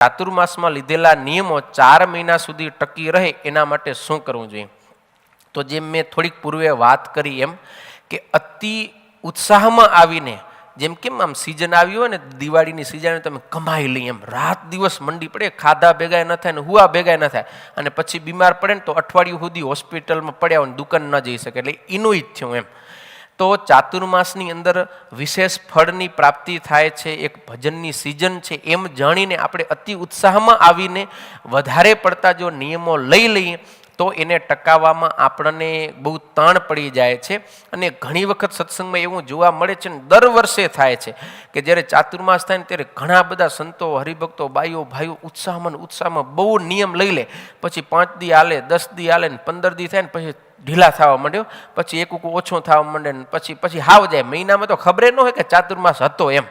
ચાતુર્માસમાં લીધેલા નિયમો 4 મહિના સુધી ટકી રહે એના માટે શું કરવું જોઈએ? તો જેમ મેં થોડીક પૂર્વે વાત કરી એમ કે અતિ ઉત્સાહમાં આવીને, જેમ કેમ આમ સિઝન આવી હોય ને દિવાળીની સિઝન, તમે કમાઈ લઈ એમ રાત દિવસ મંડી પડે, ખાધા ભેગા ન થાય ને હુવા ભેગા ન થાય, અને પછી બીમાર પડે ને તો અઠવાડિયું સુધી હોસ્પિટલમાં પડ્યા હોય, દુકાન ન જઈ શકે, એટલે એનું જ થયું એમ. તો ચાતુર્માસની અંદર વિશેષ ફળની પ્રાપ્તિ થાય છે, એક ભજનની સિઝન છે, એમ જાણીને આપણે અતિ ઉત્સાહમાં આવીને વધારે પડતા જો નિયમો લઈ લઈએ તો એને ટકાવવામાં આપણને બહુ તાણ પડી જાય છે. અને ઘણી વખત સત્સંગમાં એવું જોવા મળે છે ને દર વર્ષે થાય છે કે જ્યારે ચાતુર્માસ થાય ને ત્યારે ઘણા બધા સંતો, હરિભક્તો, બાઈઓ, ભાઈઓ ઉત્સાહમાં બહુ નિયમ લઈ લે, પછી 5 દી હાલે, 10 દી હાલે ને 15 દી થાય ને પછી ઢીલા થવા માંડ્યો, પછી એક ઓછો થવા માંડે ને પછી હાવ જાય, મહિનામાં તો ખબર ન હોય કે ચાતુર્માસ હતો એમ,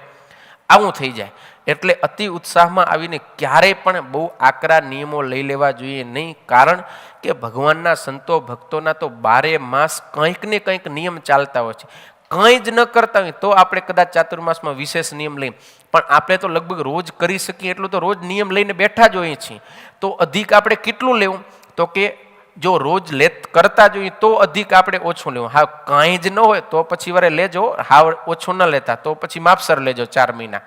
આવું થઈ જાય. એટલે અતિ ઉત્સાહમાં આવીને ક્યારેય પણ બહુ આકરા નિયમો લઈ લેવા જોઈએ નહીં, કારણ કે ભગવાનના સંતો ભક્તોના તો 12 માસ કંઈક ને કંઈક નિયમ ચાલતા હોય છે. કંઈ જ ન કરતા હોય તો આપણે કદાચ ચાતુર્માસમાં વિશેષ નિયમ લઈએ, પણ આપણે તો લગભગ રોજ કરી શકીએ એટલું તો રોજ નિયમ લઈને બેઠા જ હોઈએ છીએ. તો અધિક આપણે કેટલું લેવું? તો કે જો રોજ કરતા જોઈએ તો અધિક આપણે ઓછું લેવું. હા, કાંઈ જ ન હોય તો પછી વારે લેજો, હા ઓછું ન લેતા તો પછી માપસર લેજો 4 મહિના.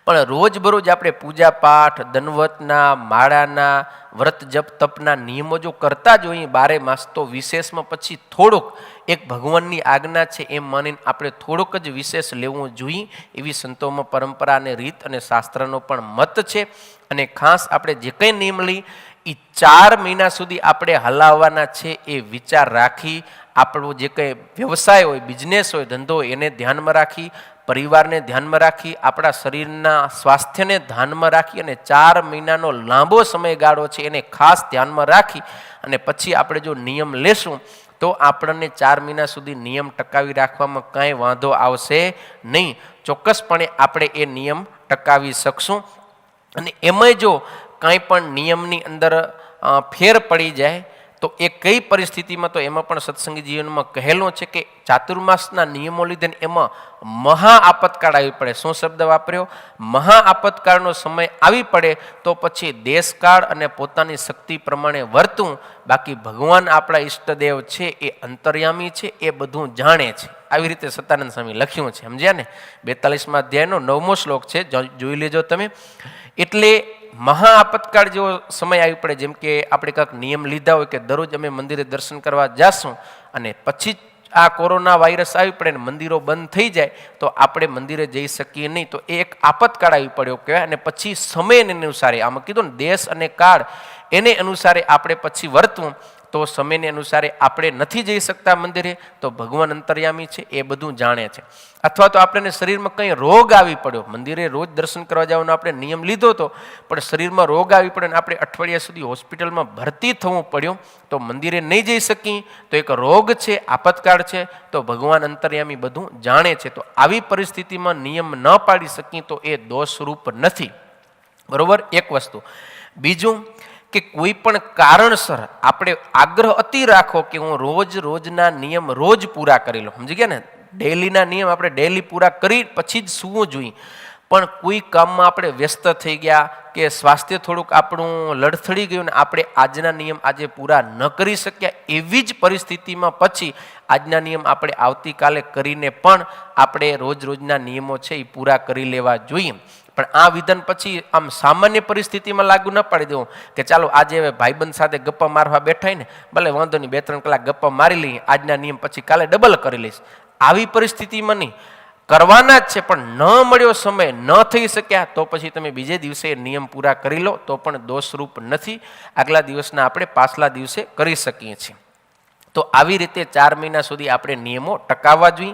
પણ રોજબરોજ આપણે પૂજા પાઠ, દંડવતના, માળાના, વ્રત જપ તપના નિયમો જો કરતા જ હોઈએ 12 માસ, તો વિશેષમાં પછી થોડુંક એક ભગવાનની આજ્ઞા છે એમ માનીને આપણે થોડુંક જ વિશેષ લેવું જોઈએ, એવી સંતોમાં પરંપરા અને રીત અને શાસ્ત્રનો પણ મત છે. અને ખાસ આપણે જે કંઈ નિયમ લઈ એ 4 મહિના સુધી આપણે હલાવવાના છે એ વિચાર રાખી, આપણો જે કંઈ વ્યવસાય હોય, બિઝનેસ હોય, ધંધો હોય, એને ધ્યાનમાં રાખી, પરિવારને ધ્યાનમાં રાખી, આપણા શરીરના સ્વાસ્થ્યને ધ્યાનમાં રાખી અને 4 મહિનાનો લાંબો સમયગાળો છે એને ખાસ ધ્યાનમાં રાખી અને પછી આપણે જો નિયમ લેશું તો આપણને 4 મહિના સુધી નિયમ ટકાવી રાખવામાં કાંઈ વાંધો આવશે નહીં. ચોક્કસપણે આપણે એ નિયમ ટકાવી શકશું. અને એમાંય જો કાંઈ પણ નિયમની અંદર ફેર પડી જાય તો એ કઈ પરિસ્થિતિમાં, તો એમાં પણ સત્સંગી જીવનમાં કહેલું છે કે ચાતુર્માસના નિયમો લીધે એમાં મહા આપતકાળ આવી પડે. શું શબ્દ વાપર્યો? મહા આપતકાળનો સમય આવી પડે તો પછી દેશકાળ અને પોતાની શક્તિ પ્રમાણે વર્તવું. બાકી ભગવાન આપણા ઈષ્ટદેવ છે એ અંતર્યામી છે, એ બધું જાણે છે. આવી રીતે સતાનંદ સ્વામી લખ્યું છે, સમજ્યા ને? 42મા અધ્યાયનો 9મો શ્લોક છે, જોઈ લેજો તમે. એટલે મહા આપતકાળ જેવો સમય આવી પડે, જેમ કે આપણે કાંઈક નિયમ લીધા હોય કે દરરોજ અમે મંદિરે દર્શન કરવા જાશું અને પછી આ કોરોના વાયરસ આવી પડે ને મંદિરો બંધ થઈ જાય તો આપણે મંદિરે જઈ શકીએ નહીં, તો એ એક આપતકાળ આવી પડ્યો કહેવાય. અને પછી સમયને અનુસારે, આમાં કીધું ને દેશ અને કાળ, એને અનુસારે આપણે પછી વર્તવું. તો સમયને અનુસારે આપણે નથી જઈ શકતા મંદિરે તો ભગવાન અંતર્યામી છે, એ બધું જાણે છે. અથવા તો આપણને શરીરમાં કંઈ રોગ આવી પડ્યો, મંદિરે રોજ દર્શન કરવા જવાનો આપણે નિયમ લીધો હતો, પણ શરીરમાં રોગ આવી પડ્યો અને આપણે અઠવાડિયા સુધી હોસ્પિટલમાં ભરતી થવું પડ્યું, તો મંદિરે નહીં જઈ શકીએ તો એક રોગ છે, આપતકાળ છે, તો ભગવાન અંતર્યામી બધું જાણે છે. તો આવી પરિસ્થિતિમાં નિયમ ન પાડી શકીએ તો એ દોષરૂપ નથી. બરોબર? એક વસ્તુ. બીજું કે કોઈ પણ કારણસર આપણે આગ્રહ અતિ રાખો કે હું રોજના નિયમ રોજ પૂરા કરી લઉં, સમજી ગયા ને? ડેલીના નિયમ આપણે ડેલી પૂરા કરી પછી જ સૂવું જોઈએ. પણ કોઈ કામમાં આપણે વ્યસ્ત થઈ ગયા કે સ્વાસ્થ્ય થોડુંક આપણું લડથડી ગયું ને આપણે આજના નિયમ આજે પૂરા ન કરી શક્યા, એવી જ પરિસ્થિતિમાં પછી આજના નિયમ આપણે આવતીકાલે કરીને પણ આપણે રોજના નિયમો છે એ પૂરા કરી લેવા જોઈએ. પણ આ વિધાન પછી આમ સામાન્ય પરિસ્થિતિમાં લાગુ ન પાડી દેવું કે ચાલો આજે હવે ભાઈબંધ સાથે ગપ્પા મારવા બેઠા ને, ભલે વાંધો નહીં 2-3 કલાક ગપ્પા મારી લઈએ, આજના નિયમ પછી કાલે ડબલ કરી લઈશ. આવી પરિસ્થિતિમાં નહીં, કરવાના જ છે પણ ન મળ્યો સમય, ન થઈ શક્યા તો પછી તમે બીજે દિવસે નિયમ પૂરા કરી લો તો પણ દોષરૂપ નથી. આગલા દિવસના આપણે પાછલા દિવસે કરી શકીએ છીએ. તો આવી રીતે 4 મહિના સુધી આપણે નિયમો ટકાવવા જોઈએ.